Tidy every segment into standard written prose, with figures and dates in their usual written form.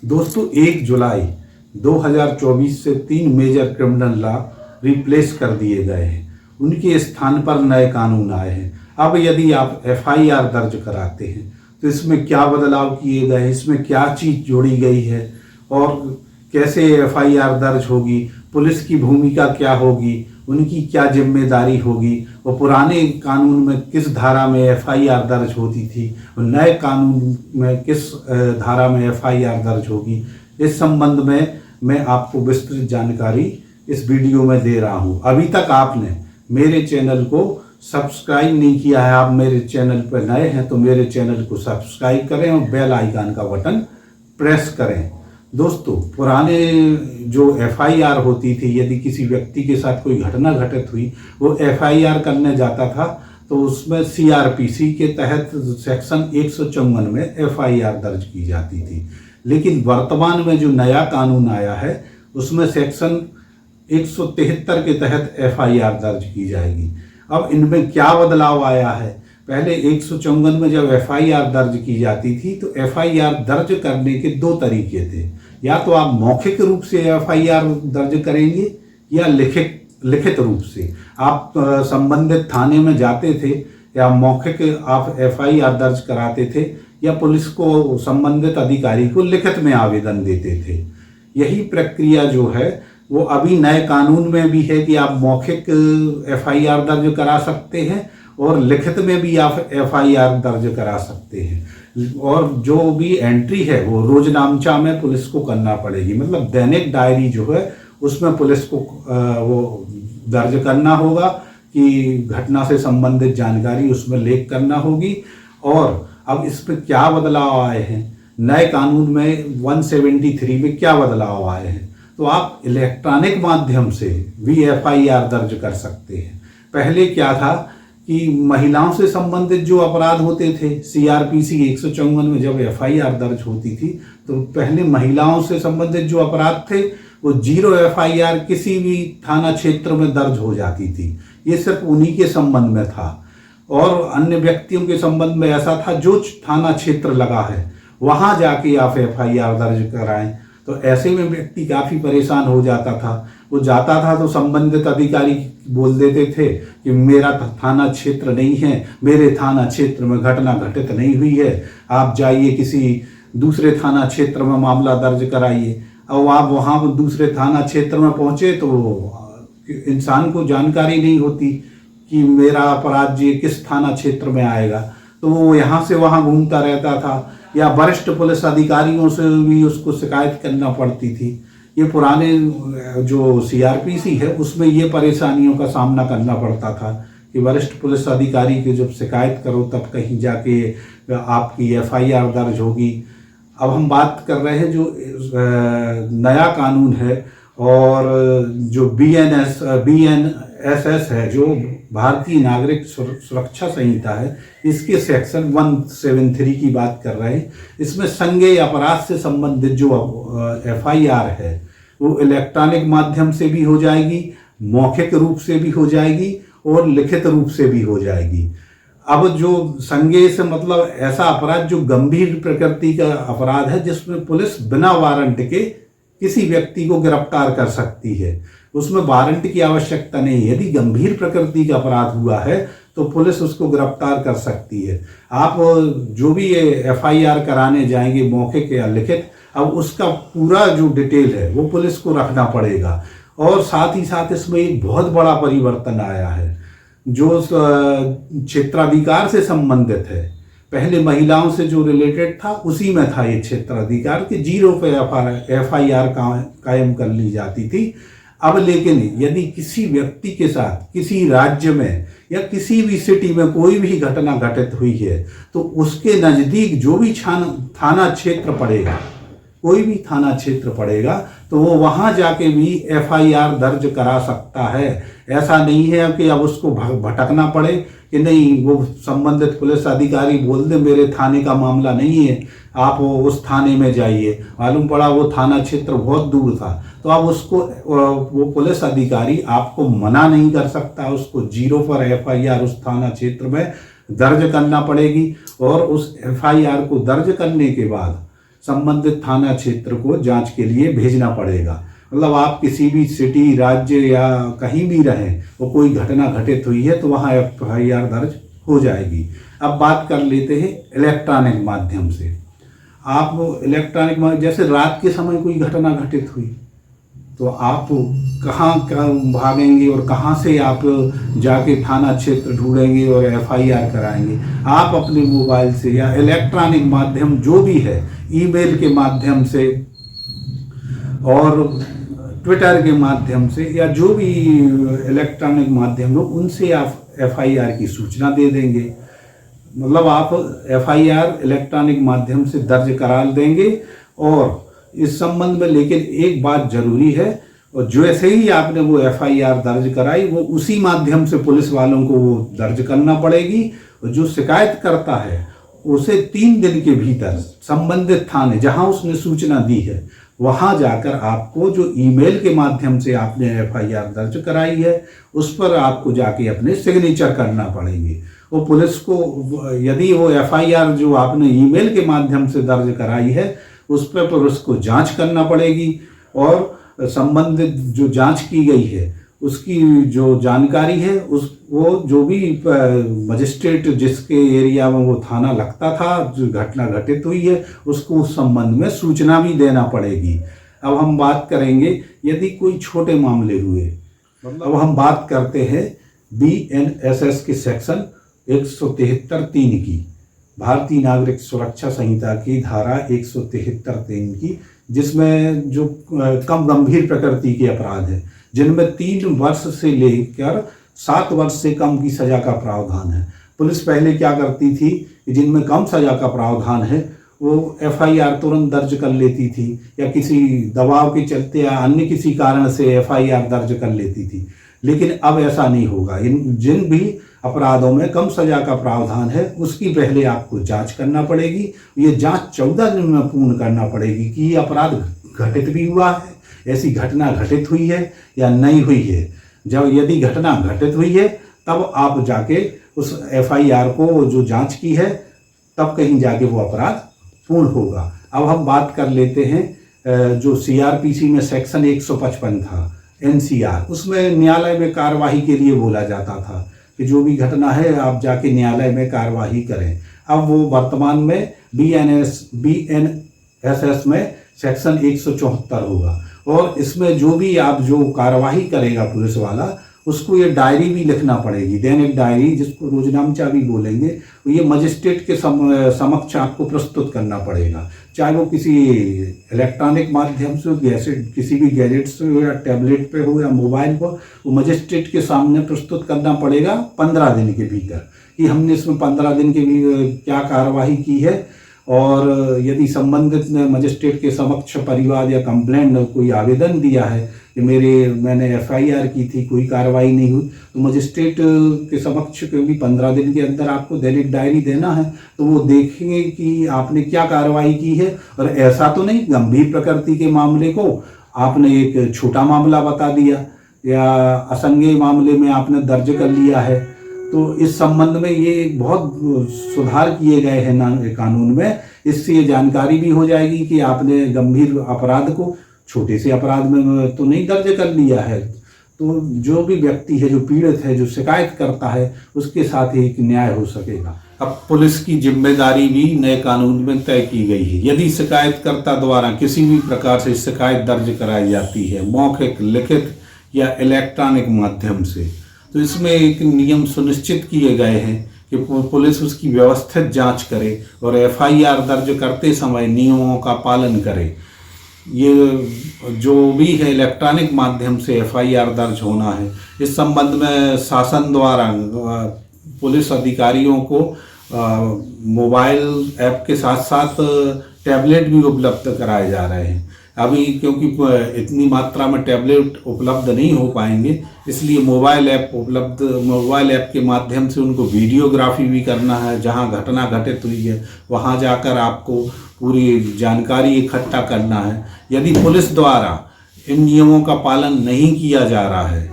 दोस्तों 1 जुलाई 2024 से 3 major criminal law replace कर दिए गए हैं। उनके स्थान पर नए कानून आए हैं। अब यदि आप एफआईआर दर्ज कराते हैं तो इसमें क्या बदलाव किए गए हैं, इसमें क्या चीज़ जोड़ी गई है और कैसे एफआईआर दर्ज होगी, पुलिस की भूमिका क्या होगी, उनकी क्या जिम्मेदारी होगी और पुराने कानून में किस धारा में एफआईआर दर्ज होती थी और नए कानून में किस धारा में एफआईआर दर्ज होगी, इस संबंध में मैं आपको विस्तृत जानकारी इस वीडियो में दे रहा हूं। अभी तक आपने मेरे चैनल को सब्सक्राइब नहीं किया है, आप मेरे चैनल पर नए हैं तो मेरे चैनल को सब्सक्राइब करें और बेल आइकन का बटन प्रेस करें। दोस्तों पुराने जो एफआईआर होती थी, यदि किसी व्यक्ति के साथ कोई घटना घटित हुई, वो एफआईआर करने जाता था तो उसमें सीआरपीसी के तहत सेक्शन 154 में एफआईआर दर्ज की जाती थी। लेकिन वर्तमान में जो नया कानून आया है उसमें सेक्शन 173 के तहत एफआईआर दर्ज की जाएगी। अब इनमें क्या बदलाव आया है? पहले 154 में जब एफआईआर दर्ज की जाती थी तो एफआईआर दर्ज करने के 2 तरीके थे। या तो आप मौखिक रूप से एफआईआर दर्ज करेंगे या लिखित रूप से आप संबंधित थाने में जाते थे या मौखिक आप एफआईआर दर्ज कराते थे या पुलिस को संबंधित अधिकारी को लिखित में आवेदन देते थे। यही प्रक्रिया जो है वो अभी नए कानून में भी है कि आप मौखिक एफआईआर दर्ज करा सकते हैं और लिखित में भी आप एफआईआर दर्ज करा सकते हैं। और जो भी एंट्री है वो रोजनामचा में पुलिस को करना पड़ेगी, मतलब दैनिक डायरी जो है उसमें पुलिस को वो दर्ज करना होगा कि घटना से संबंधित जानकारी उसमें लेख करना होगी। और अब इस पर क्या बदलाव आए हैं नए कानून में 173 में क्या बदलाव आए हैं, तो आप इलेक्ट्रॉनिक माध्यम से भी एफआईआर दर्ज कर सकते हैं। पहले क्या था कि महिलाओं से संबंधित जो अपराध होते थे, सीआरपीसी 154 में जब एफआईआर दर्ज होती थी तो पहले महिलाओं से संबंधित जो अपराध थे वो 0 एफआईआर किसी भी थाना क्षेत्र में दर्ज हो जाती थी। ये सिर्फ उन्हीं के संबंध में था और अन्य व्यक्तियों के संबंध में ऐसा था जो थाना क्षेत्र लगा है वहां जाके आप एफआईआर दर्ज कराएं। तो ऐसे में व्यक्ति काफ़ी परेशान हो जाता था। वो जाता था तो संबंधित अधिकारी बोल देते थे कि मेरा थाना क्षेत्र नहीं है, मेरे थाना क्षेत्र में घटना घटित नहीं हुई है, आप जाइए किसी दूसरे थाना क्षेत्र में मामला दर्ज कराइए। और आप वहाँ दूसरे थाना क्षेत्र में पहुँचे तो इंसान को जानकारी नहीं होती कि मेरा अपराध ये किस थाना क्षेत्र में आएगा, तो वो यहाँ से वहाँ घूमता रहता था या वरिष्ठ पुलिस अधिकारियों से भी उसको शिकायत करना पड़ती थी। ये पुराने जो सीआरपीसी है उसमें ये परेशानियों का सामना करना पड़ता था कि वरिष्ठ पुलिस अधिकारी की जब शिकायत करो तब कहीं जाके आपकी एफआईआर दर्ज होगी। अब हम बात कर रहे हैं जो नया कानून है और जो बीएनएसएस है, जो भारतीय नागरिक सुरक्षा संहिता है, इसके सेक्शन 173 की बात कर रहे हैं। इसमें संज्ञेय अपराध से संबंधित जो एफआईआर है वो इलेक्ट्रॉनिक माध्यम से भी हो जाएगी, मौखिक रूप से भी हो जाएगी और लिखित रूप से भी हो जाएगी। अब जो संज्ञेय से मतलब ऐसा अपराध जो गंभीर प्रकृति का अपराध है जिसमें पुलिस बिना वारंट के किसी व्यक्ति को गिरफ्तार कर सकती है, उसमें वारंट की आवश्यकता नहीं है। यदि गंभीर प्रकृति का अपराध हुआ है तो पुलिस उसको गिरफ्तार कर सकती है। आप जो भी ये एफआईआर कराने जाएंगे मौखिक या लिखित, अब उसका पूरा जो डिटेल है वो पुलिस को रखना पड़ेगा। और साथ ही साथ इसमें एक बहुत बड़ा परिवर्तन आया है जो क्षेत्राधिकार से संबंधित है। पहले महिलाओं से जो रिलेटेड था उसी में था ये क्षेत्राधिकार कि 0 पे एफआईआर कायम कर ली जाती थी। अब लेकिन यदि किसी व्यक्ति के साथ किसी राज्य में या किसी भी सिटी में कोई भी घटना घटित हुई है तो उसके नज़दीक जो भी थाना क्षेत्र पड़ेगा, कोई भी थाना क्षेत्र पड़ेगा तो वो वहाँ जाके भी एफआईआर दर्ज करा सकता है। ऐसा नहीं है कि अब उसको भटकना पड़े कि नहीं वो संबंधित पुलिस अधिकारी बोल दे मेरे थाने का मामला नहीं है, आप उस थाने में जाइए। मालूम पड़ा वो थाना क्षेत्र बहुत दूर था तो अब उसको वो पुलिस अधिकारी आपको मना नहीं कर सकता, उसको 0 पर एफआईआर उस थाना क्षेत्र में दर्ज करना पड़ेगी। और उस एफआईआर को दर्ज करने के बाद संबंधित थाना क्षेत्र को जांच के लिए भेजना पड़ेगा। मतलब आप किसी भी सिटी, राज्य या कहीं भी रहें, वो कोई घटना घटित हुई है तो वहाँ FIR दर्ज हो जाएगी। अब बात कर लेते हैं इलेक्ट्रॉनिक माध्यम से। आप इलेक्ट्रॉनिक माध्यम, जैसे रात के समय कोई घटना घटित हुई तो आप कहाँ भागेंगे और कहाँ से आप जाके थाना क्षेत्र ढूंढेंगे और FIR कराएंगे? आप अपने मोबाइल से या इलेक्ट्रॉनिक माध्यम जो भी है, ईमेल के माध्यम से और ट्विटर के माध्यम से या जो भी इलेक्ट्रॉनिक माध्यम हो, उनसे आप FIR की सूचना दे देंगे। मतलब आप FIR इलेक्ट्रॉनिक माध्यम से दर्ज करा देंगे। और इस संबंध में लेकिन एक बात जरूरी है, और जो ऐसे ही आपने वो FIR दर्ज कराई, वो उसी माध्यम से पुलिस वालों को वो दर्ज करना पड़ेगी। और जो शिकायत करता है उसे 3 दिन के भीतर संबंधित थाने जहां उसने सूचना दी है वहां जाकर आपको जो ईमेल के माध्यम से आपने FIR दर्ज कराई है उस पर आपको जाके अपने सिग्नेचर करना पड़ेंगे। वो पुलिस को यदि वो FIR जो आपने ईमेल के माध्यम से दर्ज कराई है उस पर पुलिस को जांच करना पड़ेगी और संबंधित जो जांच की गई है उसकी जो जानकारी है वो जो भी मजिस्ट्रेट जिसके एरिया में वो थाना लगता था, जो घटना घटित हुई है, उसको उस संबंध में सूचना भी देना पड़ेगी। अब हम बात करेंगे यदि कोई छोटे मामले हुए, अब हम बात करते हैं BNSS के सेक्शन 173(3) की, भारतीय नागरिक सुरक्षा संहिता की धारा 173(3) की, जिसमें जो कम गंभीर प्रकृति के अपराध हैं जिनमें 3 वर्ष से लेकर 7 वर्ष से कम की सजा का प्रावधान है। पुलिस पहले क्या करती थी कि जिनमें कम सजा का प्रावधान है वो FIR तुरंत दर्ज कर लेती थी या किसी दबाव के चलते या अन्य किसी कारण से FIR दर्ज कर लेती थी। लेकिन अब ऐसा नहीं होगा। इन जिन भी अपराधों में कम सजा का प्रावधान है उसकी पहले आपको जांच करना पड़ेगी। ये जांच 14 दिन में पूर्ण करना पड़ेगी कि ये अपराध घटित भी हुआ है, ऐसी घटना घटित हुई है या नहीं हुई है। जब यदि घटना घटित हुई है तब आप जाके उस FIR को जो जांच की है तब कहीं जाके वो अपराध पूर्ण होगा। अब हम बात कर लेते हैं जो CRPC में सेक्शन 155 था NCR, उसमें न्यायालय में कार्यवाही के लिए बोला जाता था कि जो भी घटना है आप जाके न्यायालय में कार्यवाही करें। अब वो वर्तमान में BNSS में सेक्शन 174 होगा और इसमें जो भी आप जो कार्यवाही करेगा पुलिस वाला उसको ये डायरी भी लिखना पड़ेगी, दैनिक डायरी, जिसको रोजनामचा भी बोलेंगे। ये मजिस्ट्रेट के समक्ष आपको प्रस्तुत करना पड़ेगा, चाहे वो किसी इलेक्ट्रॉनिक माध्यम से हो, किसी भी गैजेट से हो या टैबलेट पे हो या मोबाइल पर, वो मजिस्ट्रेट के सामने प्रस्तुत करना पड़ेगा 15 दिन के भीतर कि हमने इसमें 15 दिन के भी क्या कार्यवाही की है। और यदि संबंधित मजिस्ट्रेट के समक्ष परिवाद या कंप्लेंट कोई आवेदन दिया है कि मैंने FIR की थी, कोई कार्रवाई नहीं हुई, तो मजिस्ट्रेट के समक्ष क्योंकि 15 दिन के अंदर आपको दैनिक डायरी देना है तो वो देखेंगे कि आपने क्या कार्रवाई की है। और ऐसा तो नहीं गंभीर प्रकृति के मामले को आपने एक छोटा मामला बता दिया या असंज्ञेय मामले में आपने दर्ज कर लिया है, तो इस संबंध में ये बहुत सुधार किए गए हैं कानून में। इससे ये जानकारी भी हो जाएगी कि आपने गंभीर अपराध को छोटे से अपराध में तो नहीं दर्ज कर लिया है। तो जो भी व्यक्ति है, जो पीड़ित है, जो शिकायत करता है, उसके साथ ही एक न्याय हो सकेगा। अब पुलिस की जिम्मेदारी भी नए कानून में तय की गई है। यदि शिकायतकर्ता द्वारा किसी भी प्रकार से शिकायत दर्ज कराई जाती है, मौखिक, लिखित या इलेक्ट्रॉनिक माध्यम से, तो इसमें एक नियम सुनिश्चित किए गए हैं कि पुलिस उसकी व्यवस्थित जांच करे और FIR दर्ज करते समय नियमों का पालन करे। ये जो भी है इलेक्ट्रॉनिक माध्यम से FIR दर्ज होना है, इस संबंध में शासन द्वारा पुलिस अधिकारियों को मोबाइल ऐप के साथ साथ टैबलेट भी उपलब्ध कराए जा रहे हैं। अभी क्योंकि इतनी मात्रा में टैबलेट उपलब्ध नहीं हो पाएंगे, इसलिए मोबाइल ऐप के माध्यम से उनको वीडियोग्राफी भी करना है। जहां घटना घटित हुई है वहां जाकर आपको पूरी जानकारी इकट्ठा करना है। यदि पुलिस द्वारा इन नियमों का पालन नहीं किया जा रहा है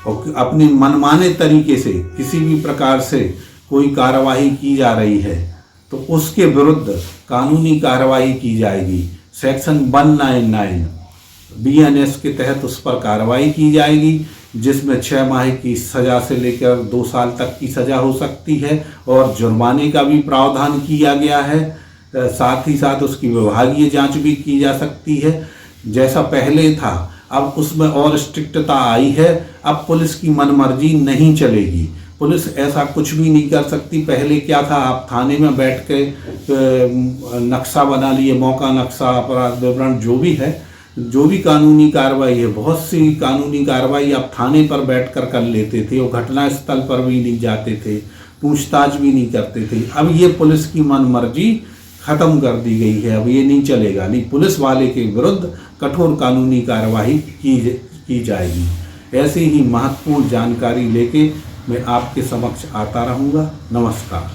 और अपनी मनमाने तरीके से किसी भी प्रकार से कोई कार्यवाही की जा रही है तो उसके विरुद्ध कानूनी कार्रवाई की जाएगी। सेक्शन 199 BNS के तहत उस पर कार्रवाई की जाएगी, जिसमें 6 माह की सज़ा से लेकर 2 साल तक की सज़ा हो सकती है और जुर्माने का भी प्रावधान किया गया है। साथ ही साथ उसकी विभागीय जांच भी की जा सकती है। जैसा पहले था, अब उसमें और स्ट्रिक्टता आई है। अब पुलिस की मनमर्जी नहीं चलेगी, पुलिस ऐसा कुछ भी नहीं कर सकती। पहले क्या था, आप थाने में बैठ के नक्शा बना लिए, मौका नक्शा, अपराध विवरण, जो भी है, जो भी कानूनी कार्रवाई है, बहुत सी कानूनी कार्रवाई आप थाने पर बैठकर कर लेते थे और घटना स्थल पर भी नहीं जाते थे, पूछताछ भी नहीं करते थे। अब ये पुलिस की मनमर्जी ख़त्म कर दी गई है, अब ये नहीं चलेगा। नहीं, पुलिस वाले के विरुद्ध कठोर कानूनी कार्रवाई की जाएगी। ऐसी ही महत्वपूर्ण जानकारी लेके मैं आपके समक्ष आता रहूँगा। नमस्कार।